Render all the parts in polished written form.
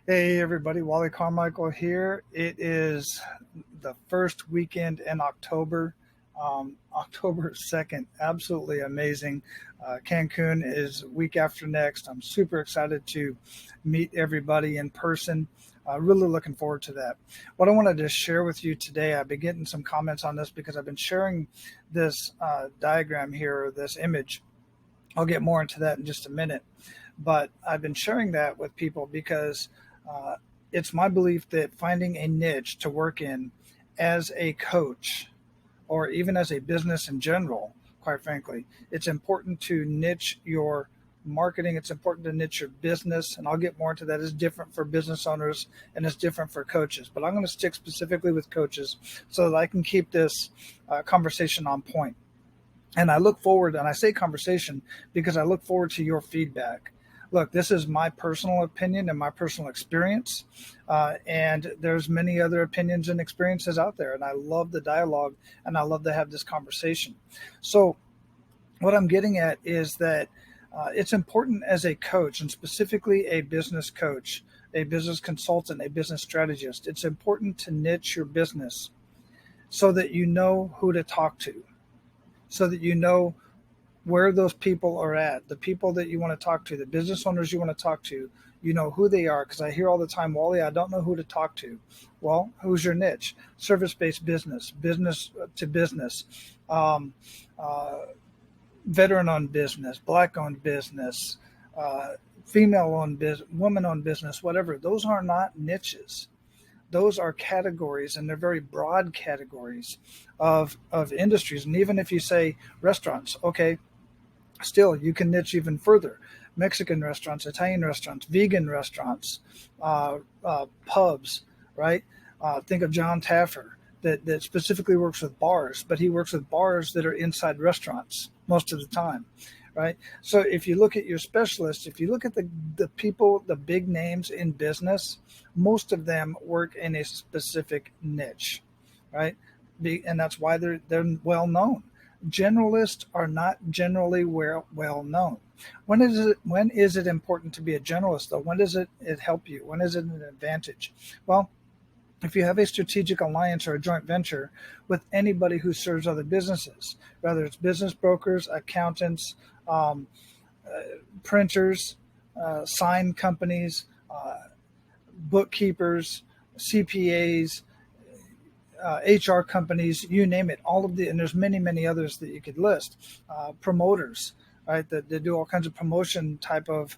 Hey everybody, Wally Carmichael here. It is the first weekend in October, October 2nd. Absolutely amazing. Cancun is week after next. I'm super excited to meet everybody in person. Really looking forward to that. What I wanted to share with you today, I've been getting some comments on this because I've been sharing this diagram here, this image. I'll get more into that in just a minute. But I've been sharing that with people because uh, it's my belief that finding a niche to work in as a coach or even as a business in general, quite frankly, it's important to niche your marketing. It's important to niche your business. And I'll get more into that. It's different for business owners and it's different for coaches. But I'm going to stick specifically with coaches so that I can keep this conversation on point. And I look forward, and I say conversation because I look forward to your feedback. Look, this is my personal opinion and my personal experience, and there's many other opinions and experiences out there. And I love the dialogue, and I love to have this conversation. So, what I'm getting at is that it's important as a coach, and specifically a business coach, a business consultant, a business strategist. It's important to niche your business so that you know who to talk to, so that you know where those people are at, the people that you want to talk to, the business owners you want to talk to, you know who they are. Because I hear all the time, Wally, I don't know who to talk to. Well, who's your niche? Service based business, business to business, um, uh, veteran owned business, black owned business, female owned business, woman owned business, whatever. Those are not niches. Those are categories, and they're very broad categories of industries. And even if you say restaurants, okay, still you can niche even further. Mexican restaurants, Italian restaurants, vegan restaurants, pubs, right? Think of John Taffer that specifically works with bars, but he works with bars that are inside restaurants most of the time, right? So if you look at your specialists, if you look at the people, the big names in business, most of them work in a specific niche, right? And that's why they're well known. Generalists are not generally well known. When is it important to be a generalist though? When does it help you? When is it an advantage? Well, if you have a strategic alliance or a joint venture with anybody who serves other businesses, whether it's business brokers, accountants, um, printers, sign companies, bookkeepers, CPAs, HR companies, you name it, all of and there's many, many others that you could list, promoters, right, that do all kinds of promotion type of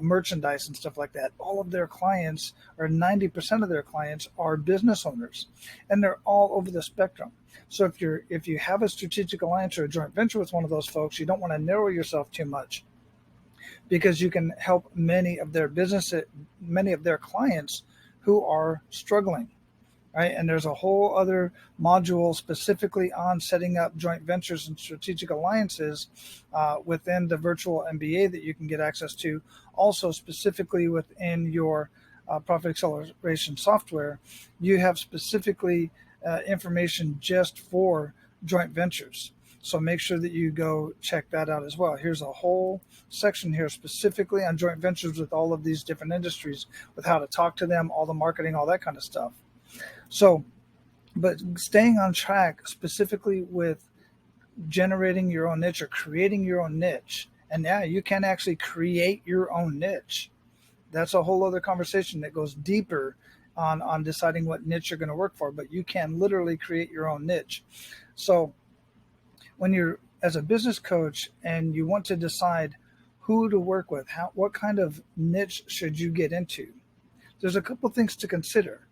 merchandise and stuff like that. All of their clients, or 90% of their clients, are business owners, and they're all over the spectrum. So if you have a strategic alliance or a joint venture with one of those folks, you don't want to narrow yourself too much because you can help many of their clients who are struggling, right? And there's a whole other module specifically on setting up joint ventures and strategic alliances within the virtual MBA that you can get access to. Also, specifically within your profit acceleration software, you have specifically information just for joint ventures. So make sure that you go check that out as well. Here's a whole section here specifically on joint ventures with all of these different industries, with how to talk to them, all the marketing, all that kind of stuff. So, but staying on track specifically with generating your own niche or creating your own niche. And yeah, you can actually create your own niche. That's a whole other conversation that goes deeper on deciding what niche you're going to work for, but you can literally create your own niche. So when you're as a business coach and you want to decide who to work with, what kind of niche should you get into, there's a couple things to consider.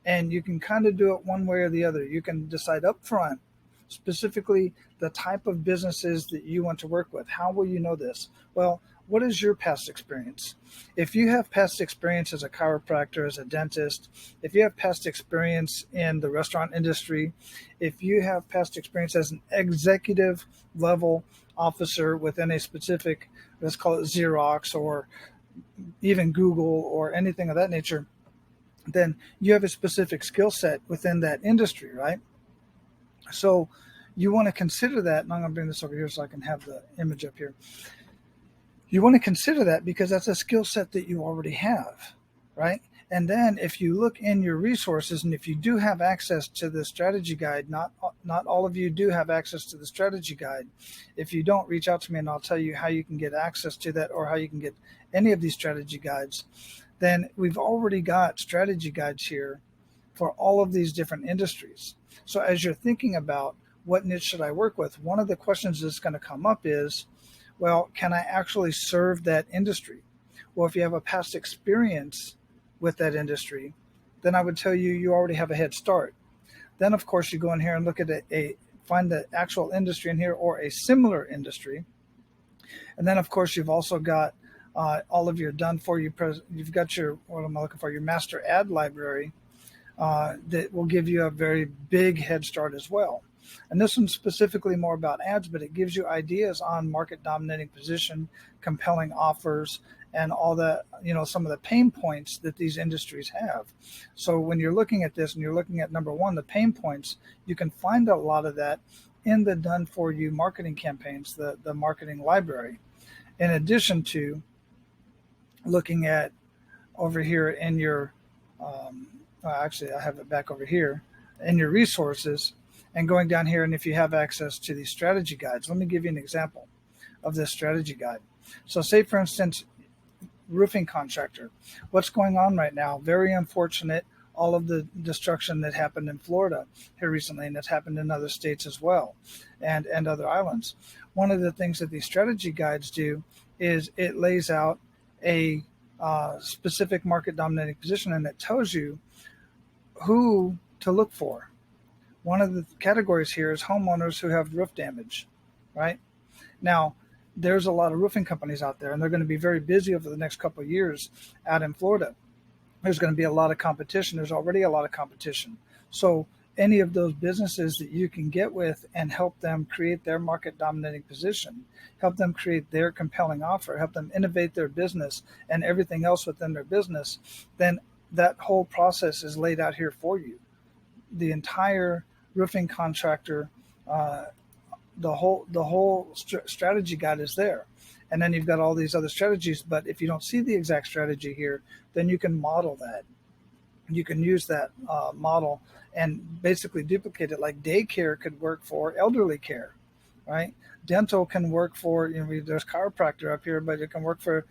And you can kind of do it one way or the other. You can decide up front specifically the type of businesses that you want to work with. How will you know this? Well, what is your past experience? If you have past experience as a chiropractor, as a dentist, if you have past experience in the restaurant industry, if you have past experience as an executive level officer within a specific, let's call it Xerox or even Google or anything of that nature, then you have a specific skill set within that industry, right? So you want to consider that, and I'm going to bring this over here so I can have the image up here. You want to consider that because that's a skill set that you already have. right? And then if you look in your resources, and if you do have access to the strategy guide, not all of you do have access to the strategy guide. If you don't, reach out to me and I'll tell you how you can get access to that, or how you can get any of these strategy guides. Then we've already got strategy guides here for all of these different industries. So as you're thinking about what niche should I work with, one of the questions that's going to come up is, well, can I actually serve that industry? Well, if you have a past experience with that industry, then I would tell you you already have a head start. Then, of course, you go in here and look at find the actual industry in here, or a similar industry. And then, of course, you've also got all of your done for you. You've got your, what am I looking for? Your master ad library that will give you a very big head start as well. And this one's specifically more about ads, but it gives you ideas on market dominating position, compelling offers, and all that, some of the pain points that these industries have. So when you're looking at this and you're looking at number one, the pain points, you can find a lot of that in the done for you marketing campaigns, the marketing library. In addition to looking at over here in your, actually I have it back over here, in your resources, and going down here, and if you have access to these strategy guides. Let me give you an example of this strategy guide. So say, for instance, roofing contractor. What's going on right now? Very unfortunate, all of the destruction that happened in Florida here recently, and that's happened in other states as well, and other islands. One of the things that these strategy guides do is it lays out a specific market dominating position, and it tells you who to look for. One of the categories here is homeowners who have roof damage, right? Now, there's a lot of roofing companies out there, and they're going to be very busy over the next couple of years out in Florida. There's going to be a lot of competition. There's already a lot of competition. So any of those businesses that you can get with and help them create their market dominating position, help them create their compelling offer, help them innovate their business and everything else within their business, then that whole process is laid out here for you. The entire roofing contractor, the whole strategy guide is there. And then you've got all these other strategies, but if you don't see the exact strategy here, then you can model that. You can use that model and basically duplicate it. Like daycare could work for elderly care, right? Dental can work for, there's chiropractor up here, but it can work for,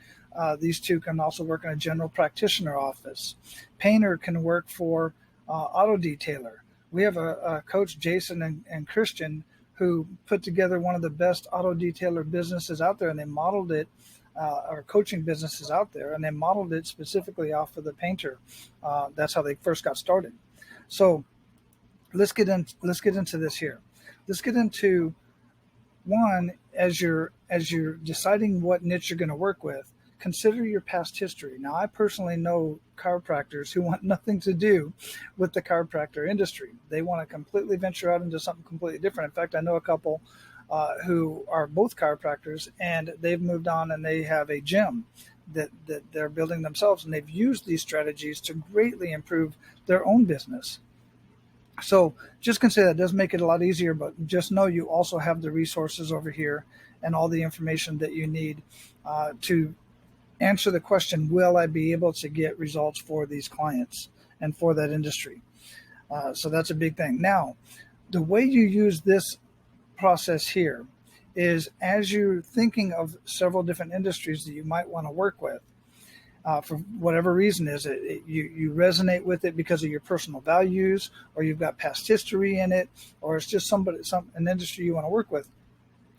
these two can also work in a general practitioner office. Painter can work for auto detailer. We have a coach, Jason and Christian, who put together one of the best auto detailer businesses out there, and they modeled it, or coaching businesses out there, and they modeled it specifically off of the painter. That's how they first got started. So let's get into this here. Let's get into one, as you're deciding what niche you're going to work with. Consider your past history. Now, I personally know chiropractors who want nothing to do with the chiropractor industry. They want to completely venture out into something completely different. In fact, I know a couple who are both chiropractors, and they've moved on and they have a gym that they're building themselves, and they've used these strategies to greatly improve their own business. So just consider that. It does make it a lot easier, but just know you also have the resources over here and all the information that you need to answer the question, will I be able to get results for these clients and for that industry? So that's a big thing. Now, the way you use this process here is, as you're thinking of several different industries that you might want to work with, for whatever reason, you resonate with it because of your personal values, or you've got past history in it, or it's just an industry you want to work with,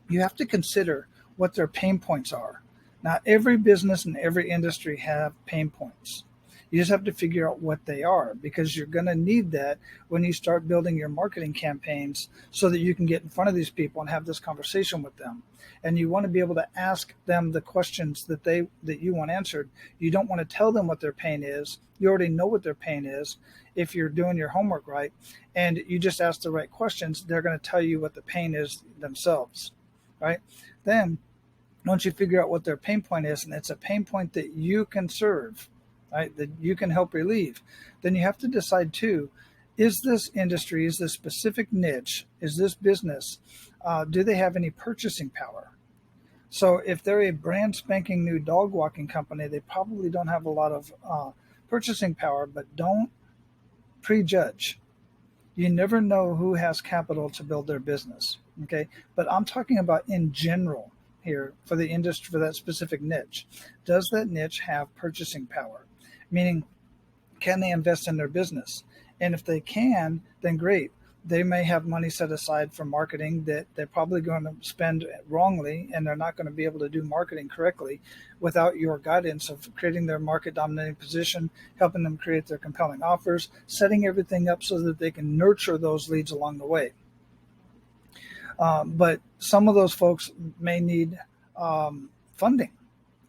you have to consider what their pain points are. Now, every business and every industry have pain points. You just have to figure out what they are, because you're going to need that when you start building your marketing campaigns, so that you can get in front of these people and have this conversation with them. And you want to be able to ask them the questions that you want answered. You don't want to tell them what their pain is. You already know what their pain is if you're doing your homework right, and you just ask the right questions. They're going to tell you what the pain is themselves, right? Then once you figure out what their pain point is, and it's a pain point that you can serve, right, that you can help relieve, then you have to decide too, is this industry, is this specific niche, is this business, do they have any purchasing power? So if they're a brand spanking new dog walking company, they probably don't have a lot of purchasing power, but don't prejudge. You never know who has capital to build their business. Okay. But I'm talking about in general here for the industry, for that specific niche. Does that niche have purchasing power? Meaning, can they invest in their business? And if they can, then great. They may have money set aside for marketing that they're probably going to spend wrongly, and they're not going to be able to do marketing correctly without your guidance of creating their market dominating position, helping them create their compelling offers, setting everything up so that they can nurture those leads along the way. But some of those folks may need funding.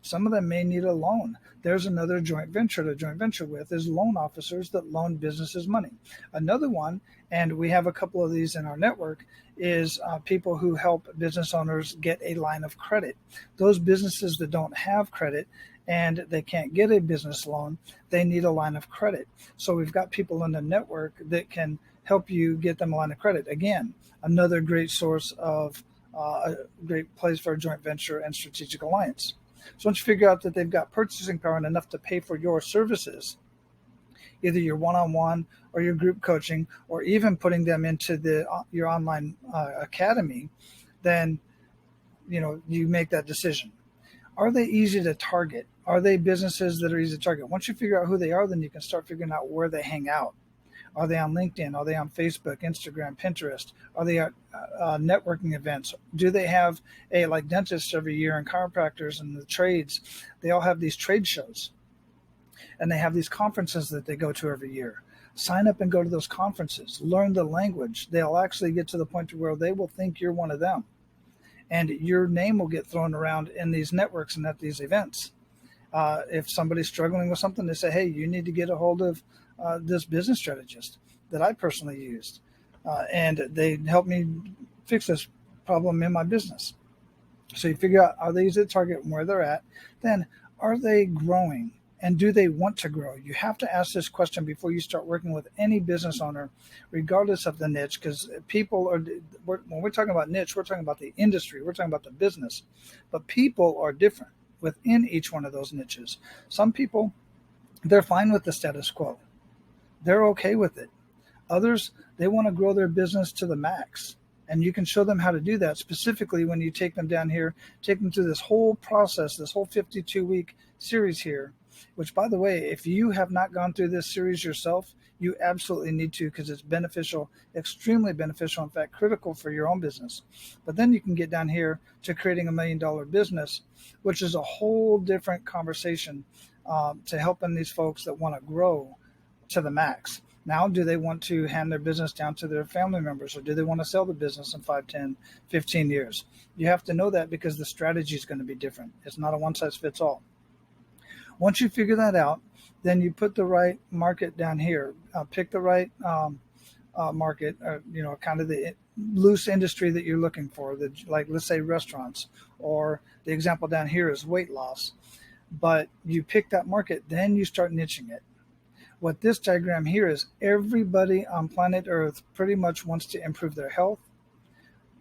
Some of them may need a loan. There's another joint venture to joint venture with is loan officers that loan businesses money. Another one, and we have a couple of these in our network, is people who help business owners get a line of credit. Those businesses that don't have credit and they can't get a business loan, they need a line of credit. So we've got people in the network that can help you get them a line of credit. Again, another great source of a great place for a joint venture and strategic alliance. So once you figure out that they've got purchasing power and enough to pay for your services, either your one-on-one or your group coaching, or even putting them into your online academy, then you make that decision. Are they easy to target? Are they businesses that are easy to target? Once you figure out who they are, then you can start figuring out where they hang out. Are they on LinkedIn? Are they on Facebook, Instagram, Pinterest? Are they at networking events? Do they have like dentists every year and chiropractors and the trades? They all have these trade shows, and they have these conferences that they go to every year. Sign up and go to those conferences. Learn the language. They'll actually get to the point to where they will think you're one of them, and your name will get thrown around in these networks and at these events. If somebody's struggling with something, they say, hey, you need to get a hold of this business strategist that I personally used. And they helped me fix this problem in my business. So you figure out, are they easy to target and where they're at? Then are they growing? And do they want to grow? You have to ask this question before you start working with any business owner, regardless of the niche, because when we're talking about niche, we're talking about the industry, we're talking about the business. But people are different within each one of those niches. Some people, they're fine with the status quo. They're okay with it. Others, they want to grow their business to the max. And you can show them how to do that, specifically when you take them down here, take them through this whole process, this whole 52-week series here, which, by the way, if you have not gone through this series yourself, you absolutely need to, because it's beneficial, extremely beneficial, in fact, critical for your own business. But then you can get down here to creating $1 million business, which is a whole different conversation to helping these folks that want to grow to the max. Now, do they want to hand their business down to their family members, or do they want to sell the business in 5, 10, 15 years? You have to know that, because the strategy is going to be different. It's not a one-size-fits-all. Once you figure that out, then you put the right market down here. Pick the right market, kind of the loose industry that you're looking for, like let's say restaurants, or the example down here is weight loss. But you pick that market, then you start niching it. What this diagram here is, everybody on planet Earth pretty much wants to improve their health,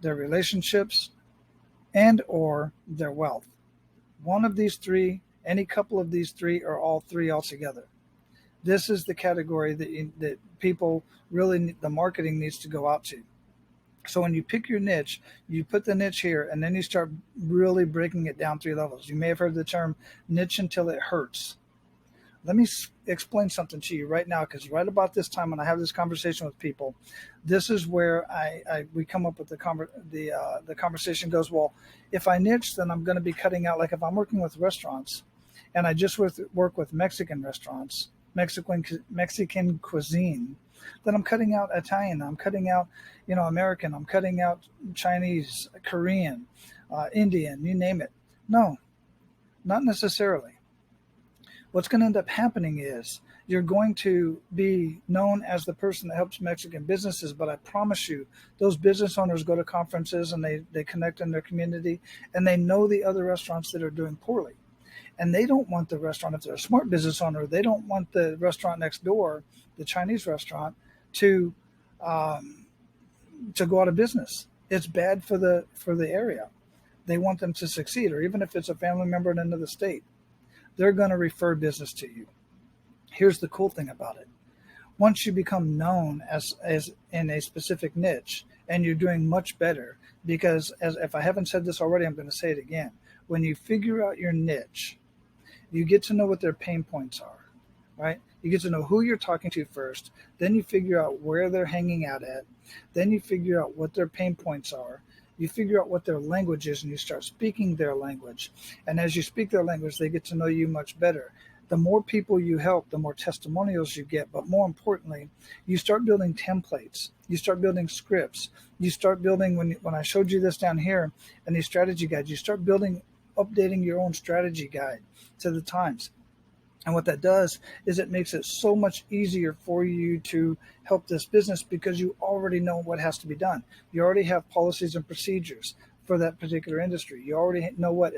their relationships, and or their wealth. One of these three, any couple of these three, or all three altogether. This is the category that people really, the marketing needs to go out to. So when you pick your niche, you put the niche here, and then you start really breaking it down 3 levels. You may have heard the term niche until it hurts. Let me explain something to you right now, because right about this time when I have this conversation with people, this is where we come up with the conversation goes, well, if I niche, then I'm going to be cutting out, like if I'm working with restaurants and I just work with Mexican restaurants, Mexican cuisine, then I'm cutting out Italian, I'm cutting out, American, I'm cutting out Chinese, Korean, Indian, you name it. No, not necessarily. What's going to end up happening is you're going to be known as the person that helps Mexican businesses, but I promise you, those business owners go to conferences and they connect in their community, and they know the other restaurants that are doing poorly. And they don't want the restaurant, if they're a smart business owner, they don't want the restaurant next door, the Chinese restaurant, to go out of business. It's bad for the area. They want them to succeed, or even if it's a family member in another state, they're going to refer business to you. Here's the cool thing about it. Once you become known as in a specific niche, and you're doing much better, because as if I haven't said this already, I'm going to say it again. When you figure out your niche, you get to know what their pain points are, right? You get to know who you're talking to first, then you figure out where they're hanging out at, then you figure out what their pain points are. You figure out what their language is and you start speaking their language. And as you speak their language, they get to know you much better. The more people you help, the more testimonials you get. But more importantly, you start building templates. You start building scripts. You start building, when I showed you this down here in these strategy guides, you start building, updating your own strategy guide to the times. And what that does is it makes it so much easier for you to help this business because you already know what has to be done. You already have policies and procedures for that particular industry. You already know what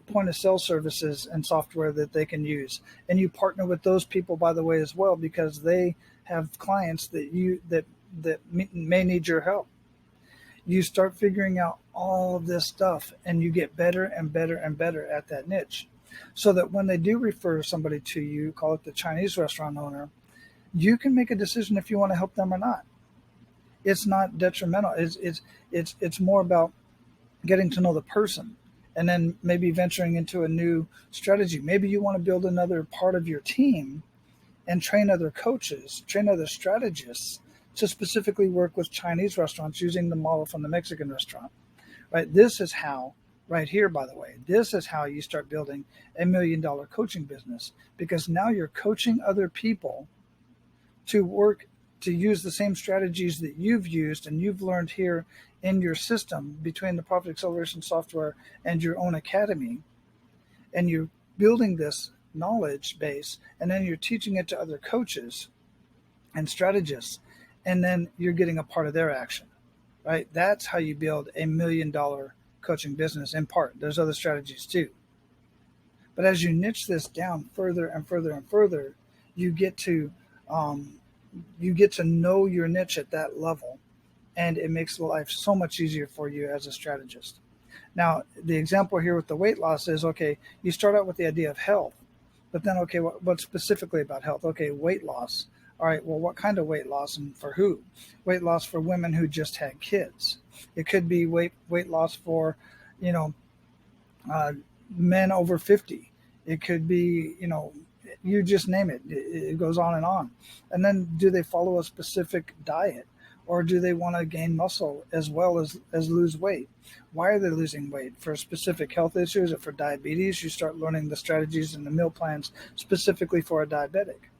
point of sale services and software that they can use. And you partner with those people, by the way, as well, because they have clients that may need your help. You start figuring out all of this stuff and you get better and better and better at that niche. So that when they do refer somebody to you, call it the Chinese restaurant owner, you can make a decision if you want to help them or not. It's not detrimental. It's more about getting to know the person and then maybe venturing into a new strategy. Maybe you want to build another part of your team and train other coaches, train other strategists to specifically work with Chinese restaurants using the model from the Mexican restaurant. Right? This is how, right here, by the way, this is how you start building $1 million coaching business, because now you're coaching other people to work, to use the same strategies that you've used and you've learned here in your system between the Profit Acceleration software and your own academy. And you're building this knowledge base, and then you're teaching it to other coaches and strategists, and then you're getting a part of their action, right? That's how you build $1 million coaching business. In part, there's other strategies too. But as you niche this down further and further and further, you get to know your niche at that level, and it makes life so much easier for you as a strategist. Now, the example here with the weight loss is, okay, you start out with the idea of health, but then, okay, what specifically about health? Okay, weight loss. All right, well, what kind of weight loss and for who? Weight loss for women who just had kids. It could be weight loss for, men over 50. It could be, you just name it. It goes on and on. And then do they follow a specific diet? Or do they want to gain muscle as well as lose weight? Why are they losing weight? For specific health issues or for diabetes, you start learning the strategies and the meal plans specifically for a diabetic,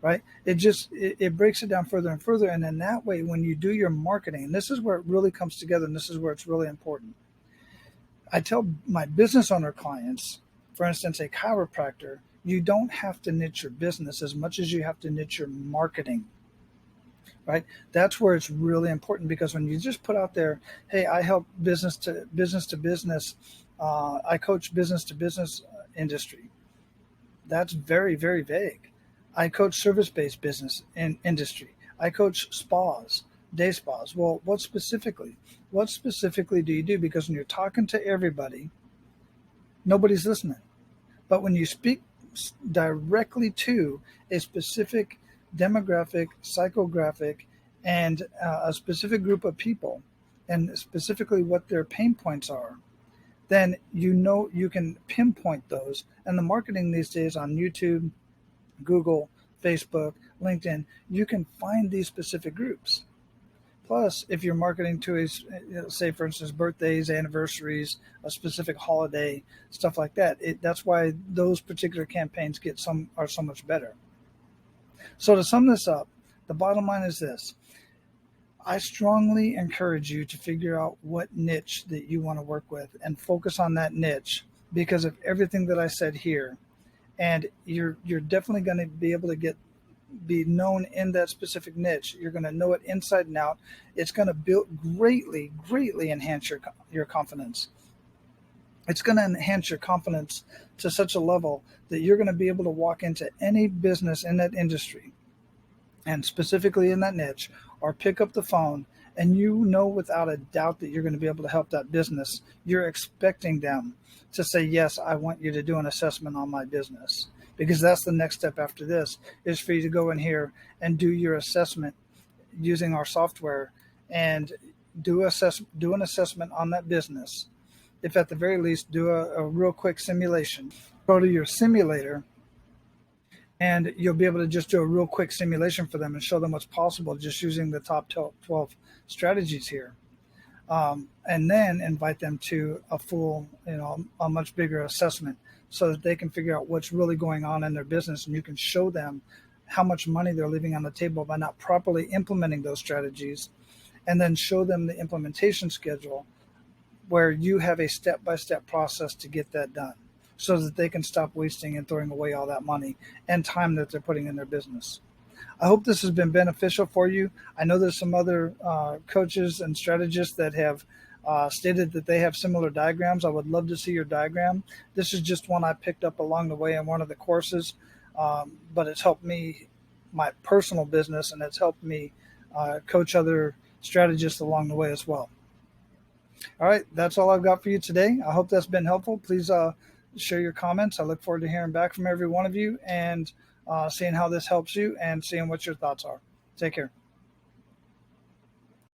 right? It breaks it down further and further. And then that way, when you do your marketing, and this is where it really comes together, and this is where it's really important. I tell my business owner clients, for instance, a chiropractor, you don't have to niche your business as much as you have to niche your marketing. Right? That's where it's really important, because when you just put out there, hey, I help business to business, I coach business to business industry. That's very, very vague. I coach service-based business in industry. I coach spas, day spas. Well, what specifically do you do? Because when you're talking to everybody, nobody's listening. But when you speak directly to a specific demographic, psychographic, and a specific group of people, and specifically what their pain points are, then you can pinpoint those. And the marketing these days on YouTube, Google, Facebook, LinkedIn, you can find these specific groups. Plus, if you're marketing to say, for instance, birthdays, anniversaries, a specific holiday, stuff like that, that's why those particular campaigns are so much better. So to sum this up, the bottom line is this. I strongly encourage you to figure out what niche that you want to work with and focus on that niche because of everything that I said here. And you're definitely going to be able to be known in that specific niche. You're going to know it inside and out. It's going to greatly enhance your confidence. It's going to enhance your confidence to such a level that you're going to be able to walk into any business in that industry, and specifically in that niche, or pick up the phone, and without a doubt that you're going to be able to help that business. You're expecting them to say, yes, I want you to do an assessment on my business, because that's the next step after this, is for you to go in here and do your assessment using our software and do an assessment on that business. If at the very least, do a real quick simulation. Go to your simulator, and you'll be able to just do a real quick simulation for them and show them what's possible just using the top 12 strategies here. And then invite them to a full, a much bigger assessment so that they can figure out what's really going on in their business, and you can show them how much money they're leaving on the table by not properly implementing those strategies, and then show them the implementation schedule where you have a step-by-step process to get that done so that they can stop wasting and throwing away all that money and time that they're putting in their business. I hope this has been beneficial for you. I know there's some other coaches and strategists that have stated that they have similar diagrams. I would love to see your diagram. This is just one I picked up along the way in one of the courses, but it's helped me, my personal business, and it's helped me coach other strategists along the way as well. All right, that's all I've got for you today. I hope that's been helpful. Please share your comments. I look forward to hearing back from every one of you and seeing how this helps you and seeing what your thoughts are. Take care.